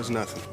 was nothing.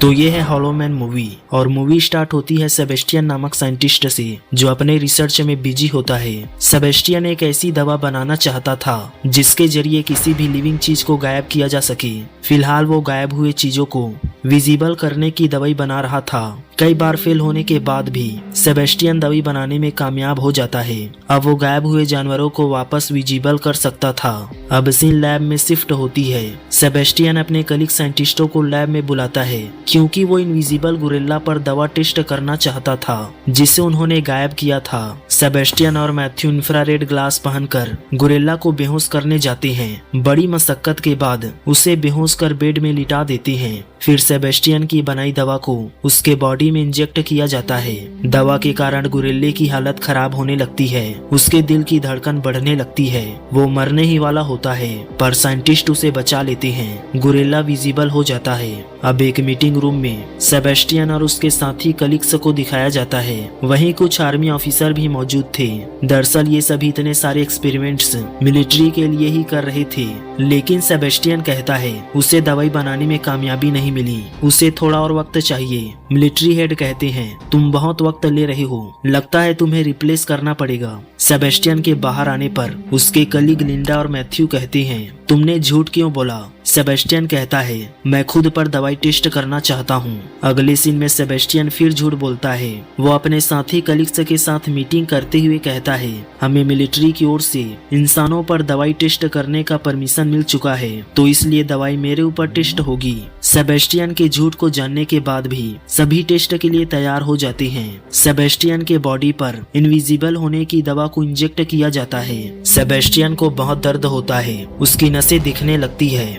तो ये है हॉलो मैन मूवी और मूवी स्टार्ट होती है सेबेस्टियन नामक साइंटिस्ट से जो अपने रिसर्च में बिजी होता है। सेबेस्टियन एक ऐसी दवा बनाना चाहता था जिसके जरिए किसी भी लिविंग चीज को गायब किया जा सके। फिलहाल वो गायब हुए चीजों को विजिबल करने की दवाई बना रहा था। कई बार फेल होने के बाद भी सेबेस्टियन दवाई बनाने में कामयाब हो जाता है। अब वो गायब हुए जानवरों को वापस विजिबल कर सकता था। अब सीन लैब में शिफ्ट होती है। सेबेस्टियन अपने कलीग साइंटिस्टों को लैब में बुलाता है क्योंकि वो इनविजिबल गुरिल्ला पर दवा टेस्ट करना चाहता था जिसे उन्होंने गायब किया था। सेबेस्टियन और मैथ्यू इंफ्रारेड ग्लास पहनकर गुरिल्ला को बेहोश करने जाते हैं। बड़ी मशक्कत के बाद उसे बेहोश कर बेड में लिटा देते हैं। फिर सेबेस्टियन की बनाई दवा को उसके बॉडी में इंजेक्ट किया जाता है। दवा के कारण गुरिल्ले की हालत खराब होने लगती है। उसके दिल की धड़कन बढ़ने लगती है। वो मरने ही वाला होता है पर साइंटिस्ट उसे बचा लेते हैं। गुरिल्ला विजिबल हो जाता है। अब एक मीटिंग रूम में सेबेस्टियन और उसके साथी कलीग्स को दिखाया जाता है। वहीं कुछ आर्मी ऑफिसर भी मौजूद थे। दरअसल ये सभी इतने सारे एक्सपेरिमेंट्स मिलिट्री के लिए ही कर रहे थे, लेकिन सेबेस्टियन कहता है उसे दवाई बनाने में कामयाबी नहीं मिली, उसे थोड़ा और वक्त चाहिए। मिलिट्री हेड कहते हैं तुम बहुत वक्त ले रहे हो, लगता है तुम्हें रिप्लेस करना पड़ेगा। सेबेस्टियन के बाहर आने पर उसके कलीग लिंडा और मैथ्यू कहते हैं तुमने झूठ क्यों बोला। सेबेस्टियन कहता है मैं खुद पर दवाई टेस्ट करना चाहता हूँ। अगले सीन में सेबेस्टियन फिर झूठ बोलता है। वो अपने साथी कलीग्स के साथ मीटिंग करते हुए कहता है हमें मिलिट्री की ओर से इंसानों पर दवाई टेस्ट करने का परमिशन मिल चुका है, तो इसलिए दवाई मेरे ऊपर टेस्ट होगी। सेबेस्टियन के झूठ को जानने के बाद भी सभी टेस्ट के लिए तैयार हो जाते हैं। सेबेस्टियन के बॉडी पर इनविजिबल होने की दवा को इंजेक्ट किया जाता है। सेबेस्टियन को बहुत दर्द होता है, उसकी नसें दिखने लगती है।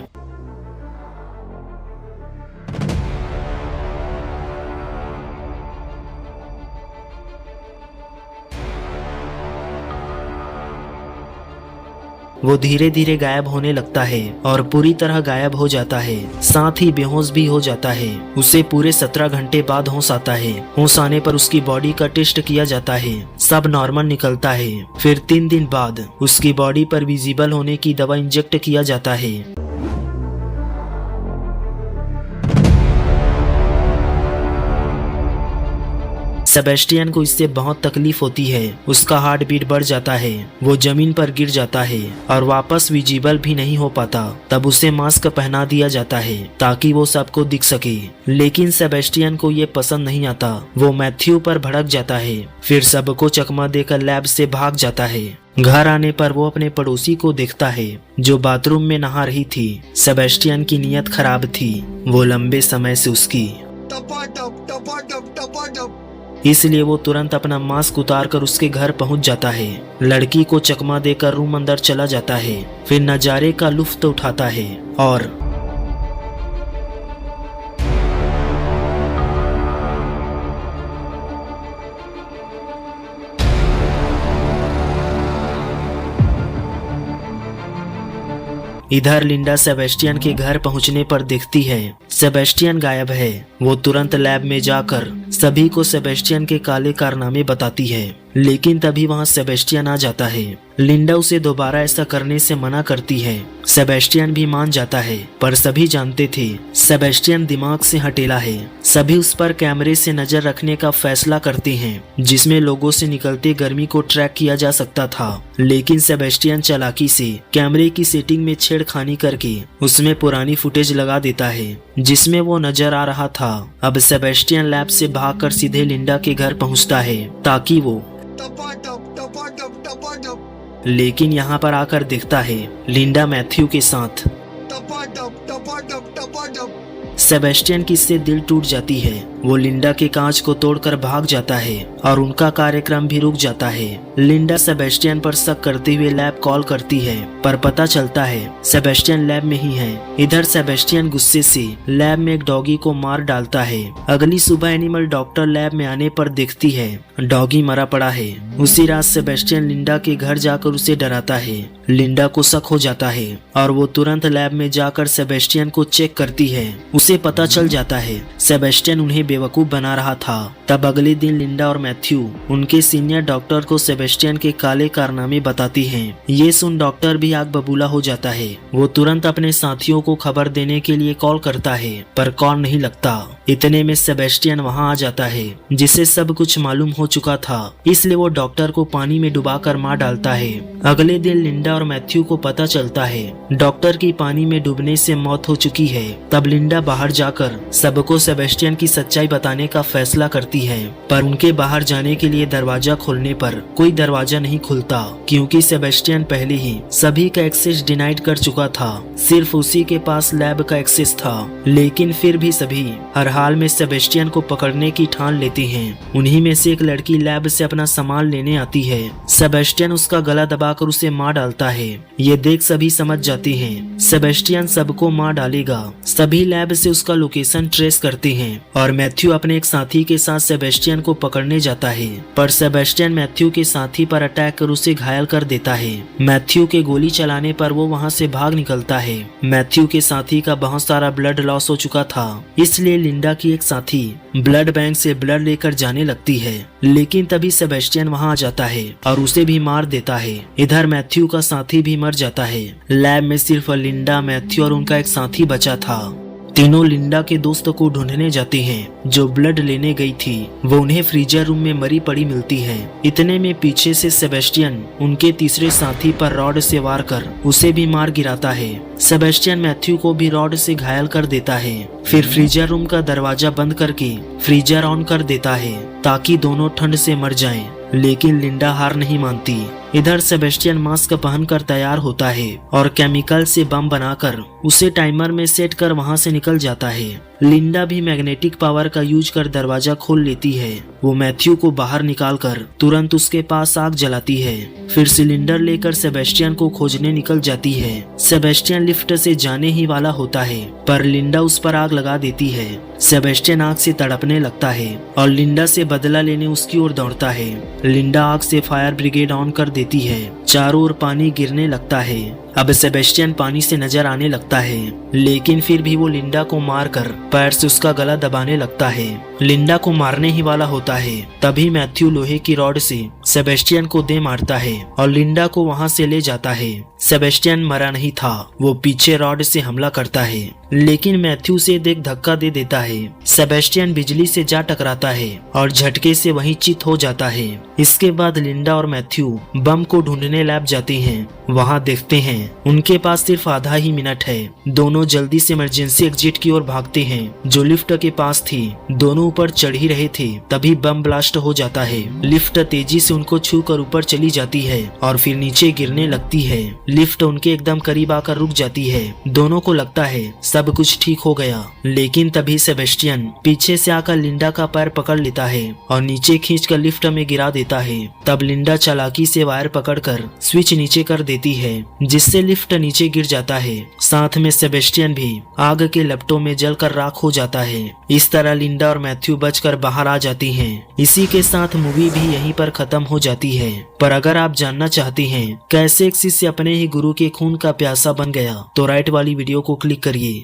वो धीरे धीरे गायब होने लगता है और पूरी तरह गायब हो जाता है, साथ ही बेहोश भी हो जाता है। उसे पूरे 17 घंटे बाद होश आता है। होश आने पर उसकी बॉडी का टेस्ट किया जाता है, सब नॉर्मल निकलता है। फिर 3 दिन बाद उसकी बॉडी पर विजिबल होने की दवा इंजेक्ट किया जाता है। सेबेस्टियन को इससे बहुत तकलीफ होती है। उसका हार्ट बीट बढ़ जाता है, वो जमीन पर गिर जाता है और वापस विजिबल भी नहीं हो पाता। तब उसे मास्क पहना दिया जाता है ताकि वो सबको दिख सके, लेकिन सेबेस्टियन को ये पसंद नहीं आता। वो मैथ्यू पर भड़क जाता है, फिर सबको चकमा देकर लैब से भाग जाता है। घर आने पर वो अपने पड़ोसी को देखता है जो बाथरूम में नहा रही थी। सेबेस्टियन की नीयत खराब थी, वो लंबे समय से उसकी, इसलिए वो तुरंत अपना मास्क उतार कर उसके घर पहुंच जाता है। लड़की को चकमा देकर रूम अंदर चला जाता है, फिर नजारे का लुत्फ उठाता है और इधर लिंडा सेबेस्टियन के घर पहुंचने पर देखती है सेबेस्टियन गायब है। वो तुरंत लैब में जाकर सभी को सेबेस्टियन के काले कारनामे बताती है, लेकिन तभी वहां सेबेस्टियन आ जाता है। लिंडा उसे दोबारा ऐसा करने से मना करती है। सेबेस्टियन भी मान जाता है, पर सभी जानते थे सेबेस्टियन दिमाग से हटेला है। सभी उस पर कैमरे से नजर रखने का फैसला करते हैं जिसमें लोगों से निकलते गर्मी को ट्रैक किया जा सकता था, लेकिन सेबेस्टियन चालाकी से कैमरे की सेटिंग में छेड़खानी करके उसमें पुरानी फुटेज लगा देता है जिसमें वो नजर आ रहा था। अब सेबेस्टियन लैब से भागकर सीधे लिंडा के घर पहुंचता है ताकि वो, लेकिन यहाँ पर आकर देखता है लिंडा मैथ्यू के साथ। सेबेस्टियन की इससे दिल टूट जाती है। वो लिंडा के कांच को तोड़कर भाग जाता है और उनका कार्यक्रम भी रुक जाता है। लिंडा सेबेस्टियन पर शक करते हुए लैब कॉल करती है, पर पता चलता है सेबेस्टियन लैब में ही है। इधर सेबेस्टियन गुस्से से लैब में एक डॉगी को मार डालता है। अगली सुबह एनिमल डॉक्टर लैब में आने पर देखती है डॉगी मरा पड़ा है। उसी रात सेबेस्टियन लिंडा के घर जाकर उसे डराता है। लिंडा को शक हो जाता है और वो तुरंत लैब में जाकर सेबेस्टियन को चेक करती है। उसे पता चल जाता है सेबेस्टियन उन्हें बेवकूफ बना रहा था। तब अगले दिन लिंडा और मैथ्यू उनके सीनियर डॉक्टर को सेबेस्टियन के काले कारनामे बताती हैं। ये सुन डॉक्टर भी आग बबूला हो जाता है। वो तुरंत अपने साथियों को खबर देने के लिए कॉल करता है, पर कॉल नहीं लगता। इतने में सेबेस्टियन वहां आ जाता है, जिसे सब कुछ मालूम हो चुका था, इसलिए वो डॉक्टर को पानी में डुबाकर मार डालता है। अगले दिन लिंडा और मैथ्यू को पता चलता है डॉक्टर की पानी में डूबने से मौत हो चुकी है। तब लिंडा बाहर जाकर सबको सेबेस्टियन की सच्चाई बताने का फैसला करती है, पर उनके बाहर जाने के लिए दरवाजा खोलने पर कोई दरवाजा नहीं खुलता, क्योंकि सेबेस्टियन पहले ही सभी का एक्सेस डिनाइड कर चुका था। सिर्फ उसी के पास लैब का एक्सेस था। लेकिन फिर भी सभी हर हाल में सेबेस्टियन को पकड़ने की ठान लेते हैं। उन्हीं में से एक लड़की लैब से अपना सामान लेने आती है। सेबेस्टियन उसका गला दबाकर उसे मार डालता है। ये देख सभी समझ जाते हैं सेबेस्टियन सबको मार डालेगा। सभी लैब से उसका लोकेशन ट्रेस करते हैं और मैथ्यू अपने एक साथी के साथ सेबेस्टियन को पकड़ने जाता है, पर सेबेस्टियन मैथ्यू के साथी पर अटैक कर उसे घायल कर देता है। मैथ्यू के गोली चलाने पर वो वहाँ से भाग निकलता है। मैथ्यू के साथी का बहुत सारा ब्लड लॉस हो चुका था, इसलिए लिंडा की एक साथी ब्लड बैंक से ब्लड लेकर जाने लगती है। लेकिन तभी सेबेस्टियन वहां आ जाता है और उसे भी मार देता है। इधर मैथ्यू का साथी भी मर जाता है। लैब में सिर्फ लिंडा, मैथ्यू और उनका एक साथी बचा था। तीनों लिंडा के दोस्त को ढूंढने जाते हैं जो ब्लड लेने गई थी। वो उन्हें फ्रीजर रूम में मरी पड़ी मिलती है। इतने में पीछे से सेबेस्टियन उनके तीसरे साथी पर रॉड से वार कर उसे भी मार गिराता है। सेबेस्टियन मैथ्यू को भी रॉड से घायल कर देता है। फिर फ्रीजर रूम का दरवाजा बंद करके फ्रीजर ऑन कर देता है ताकि दोनों ठंड से मर जाएं। लेकिन लिंडा हार नहीं मानती। इधर सेबेस्टियन मास्क पहनकर तैयार होता है और केमिकल से बम बनाकर उसे टाइमर में सेट कर वहां से निकल जाता है। लिंडा भी मैग्नेटिक पावर का यूज कर दरवाजा खोल लेती है। वो मैथ्यू को बाहर निकालकर तुरंत उसके पास आग जलाती है। फिर सिलेंडर लेकर सेबेस्टियन को खोजने निकल जाती है। सेबेस्टियन लिफ्ट से जाने ही वाला होता है, पर लिंडा उस पर आग लगा देती है। सेबेस्टियन आग से तड़पने लगता है और लिंडा से बदला लेने उसकी ओर दौड़ता है। लिंडा आग से फायर ब्रिगेड ऑन कर देती है। चारों ओर पानी गिरने लगता है। अब सेबेस्टियन पानी से नजर आने लगता है, लेकिन फिर भी वो लिंडा को मारकर पैर से उसका गला दबाने लगता है। लिंडा को मारने ही वाला होता है, तभी मैथ्यू लोहे की रॉड से सेबेस्टियन को दे मारता है और लिंडा को वहां से ले जाता है। सेबेस्टियन मरा नहीं था, वो पीछे रॉड से हमला करता है, लेकिन मैथ्यू से एक धक्का दे देता है। सेबेस्टियन बिजली से जा टकराता है और झटके से वहीं चित हो जाता है। इसके बाद लिंडा और मैथ्यू बम को ढूंढने लैब जाते हैं। वहां देखते हैं उनके पास सिर्फ आधा ही मिनट है। दोनों जल्दी से इमरजेंसी एग्जिट की ओर भागते हैं जो लिफ्ट के पास थी। दोनों ऊपर चढ़ ही रहे थे, तभी बम ब्लास्ट हो जाता है। लिफ्ट तेजी से उनको छू कर ऊपर चली जाती है और फिर नीचे गिरने लगती है। लिफ्ट उनके एकदम करीब आकर रुक जाती है। दोनों को लगता है सब कुछ ठीक हो गया, लेकिन तभी सेबेस्टियन पीछे से आकर लिंडा का पैर पकड़ लेता है और नीचे खींचकर लिफ्ट में गिरा देता है। तब लिंडा चालाकी से वायर पकड़कर स्विच नीचे कर देती है, जिससे लिफ्ट नीचे गिर जाता है। साथ में सेबेस्टियन भी आग के लपटों में जलकर राख हो जाता है। इस तरह लिंडा और मैथ्यू बचकर बाहर आ जाती हैं। इसी के साथ मूवी भी यहीं पर खत्म हो जाती है। पर अगर आप जानना चाहते हैं कैसे एक शिष्य अपने ही गुरु के खून का प्यासा बन गया, तो राइट वाली वीडियो को क्लिक करिए।